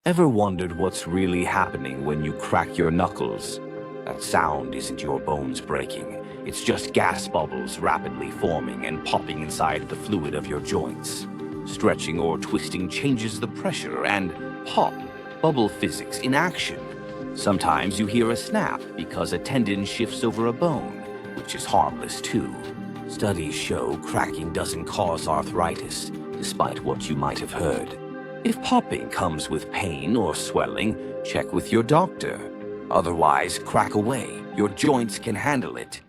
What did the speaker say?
Ever wondered what's really happening when you crack your knuckles? That sound isn't your bones breaking. It's just gas bubbles rapidly forming and popping inside the fluid of your joints. Stretching or twisting changes the pressure and pop, bubble physics in action. Sometimes you hear a snap because a tendon shifts over a bone, which is harmless too. Studies show cracking doesn't cause arthritis, despite what you might have heard. If popping comes with pain or swelling, check with your doctor. Otherwise, crack away. Your joints can handle it.